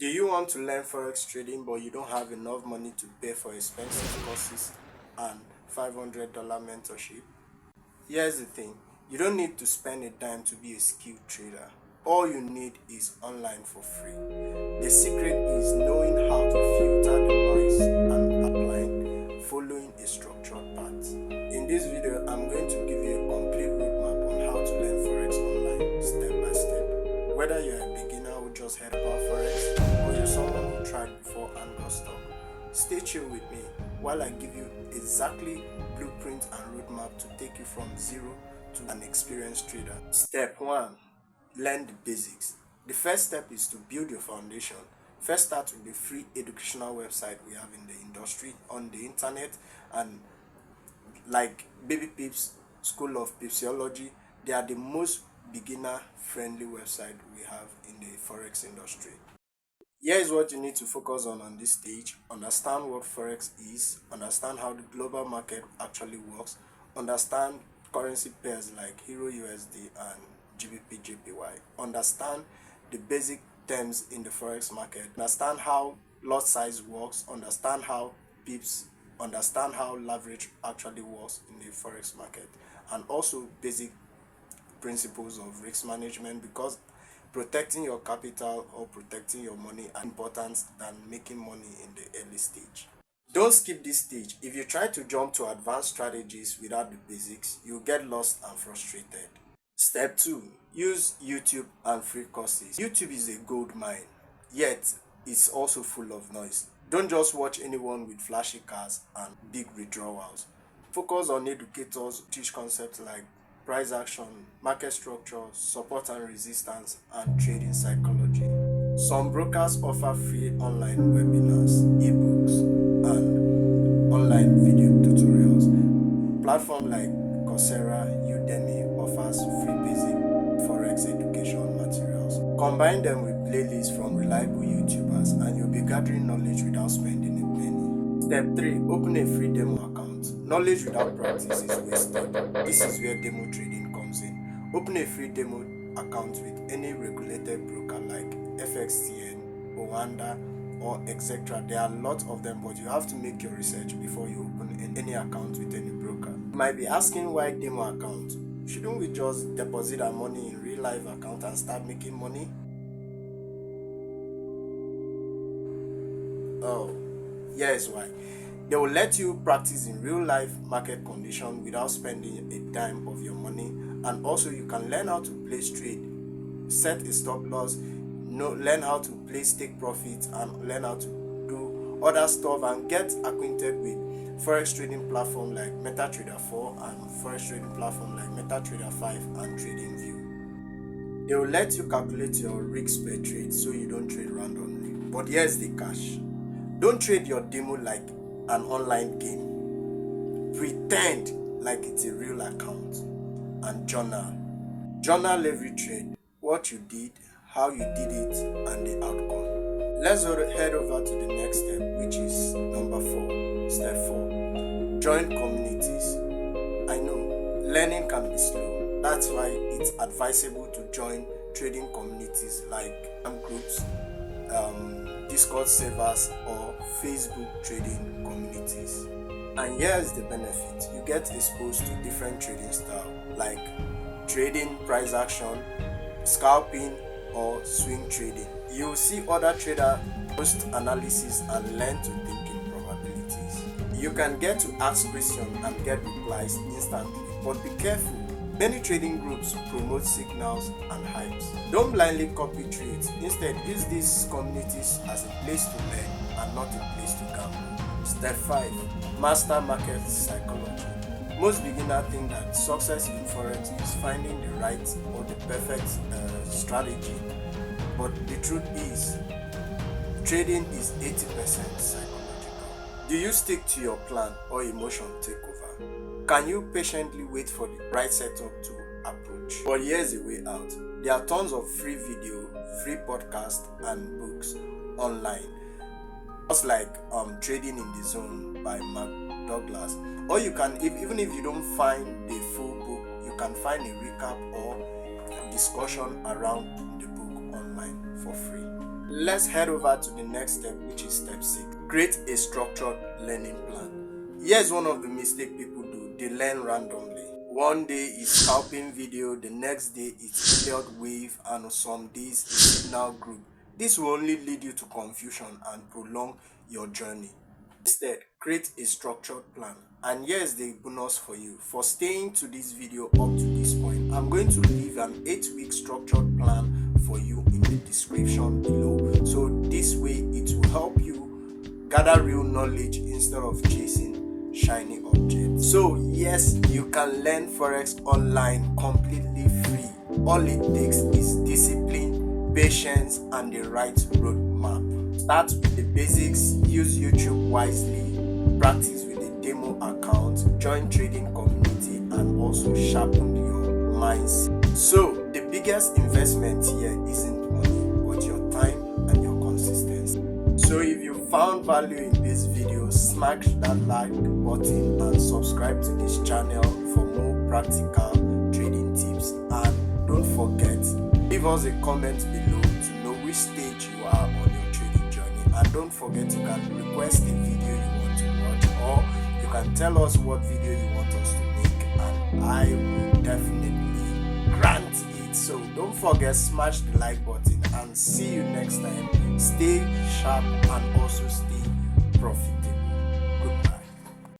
Do you want to learn Forex trading but you don't have enough money to pay for expensive courses and $500 mentorship? Here's the thing, you don't need to spend a dime to be a skilled trader. All you need is online for free. The secret is knowing how to filter the noise and applying, following a structured path. In this video, I'm going to give you a complete roadmap on how to learn Forex online step by step. Whether you're a beginner who just heard about Forex or you're someone who tried before and got stuck, stay tuned with me while I give you exactly blueprint and roadmap to take you from zero to an experienced trader. Step 1. Learn the basics. The first step is to build your foundation. First, start with the free educational website we have in the industry on the internet, and like BabyPips, School of Pipsiology. They are the most beginner friendly website we have in the Forex industry. Here is what you need to focus on this stage. Understand what Forex is, understand how the global market actually works, understand currency pairs like Euro USD and GBP JPY, understand the basic terms in the Forex market, understand how lot size works, understand how pips, understand how leverage actually works in the Forex market, and also basic principles of risk management, because protecting your capital or protecting your money are important than making money in the early stage. Don't skip this stage. If you try to jump to advanced strategies without the basics, you'll get lost and frustrated. Step 2. Use YouTube and free courses. YouTube is a gold mine, yet it's also full of noise. Don't just watch anyone with flashy cars and big withdrawals. Focus on educators who teach concepts like price action, market structure, support and resistance, and trading psychology. Some brokers offer free online webinars, ebooks, and online video tutorials. Platforms like Coursera, Udemy offers free basic Forex education materials. Combine them with playlists from reliable YouTubers and you'll be gathering knowledge without spending a penny. Step 3. Open a free demo account. Knowledge without practice is wasted. This is where demo trading comes in. Open a free demo account with any regulated broker like FXTN, Oanda, or etc. There are lots of them, but you have to make your research before you open any account with any broker. You might be asking, why demo account? Shouldn't we just deposit our money in real life account and start making money? Oh, here's why. They will let you practice in real life market condition without spending a dime of your money, and also you can learn how to place trade, set a stop loss, learn how to place take profits, and learn how to do other stuff and get acquainted with Forex trading platform like MetaTrader 4 and Forex trading platform like MetaTrader 5 and TradingView. They will let you calculate your risk per trade so you don't trade randomly. But here's the catch. Don't trade your demo like an online game. Pretend like it's a real account and journal. Journal every trade, what you did, how you did it, and the outcome. Let's head over to the next step, which is number 4. Step 4. Join communities. I know, learning can be slow. That's why it's advisable to join trading communities like groups, Discord servers, or Facebook trading communities. And here's the benefit. You get exposed to different trading styles like trading, price action, scalping, or swing trading. You'll see other traders post analysis and learn to think in probabilities. You can get to ask questions and get replies instantly, but be careful. Many trading groups promote signals and hypes. Don't blindly copy trades. Instead, use these communities as a place to learn and not a place to gamble. Step 5. Master market psychology. Most beginners think that success in Forex is finding the right or the perfect strategy. But the truth is, trading is 80% psychological. Do you stick to your plan or emotion take over? Can you patiently wait for the right setup to approach? But here's a way out. There are tons of free video, free podcasts, and books online. Just like Trading in the Zone by Mark Douglas. Or you can, even if you don't find the full book, you can find a recap or discussion around the book online for free. Let's head over to the next step, which is step 6. Create a structured learning plan. Here's one of the mistakes people do. They learn randomly. One day is scalping video, the next day it's Elliott wave, and some days it's signal group. This will only lead you to confusion and prolong your journey. Instead, create a structured plan. And here's the bonus for you. For staying to this video up to this point, I'm going to leave an 8-week structured plan for you in the description below. So this way it will help you gather real knowledge instead of chasing shiny objects. So yes, you can learn Forex online completely free. All it takes is discipline, patience, and the right roadmap. Start with the basics, use YouTube wisely, practice with a demo account, join trading community, and also sharpen your mindset. So the biggest investment here isn't money, but your time and your consistency. So if you found value in this video, smash that like button and subscribe to this channel for more practical trading tips. And don't forget, leave us a comment below to know which stage you are on your trading journey. And don't forget, you can request a video you want to watch, or you can tell us what video you want us to make, and I will definitely grant it. So don't forget, smash the like button, and see you next time. Stay sharp and also stay profitable.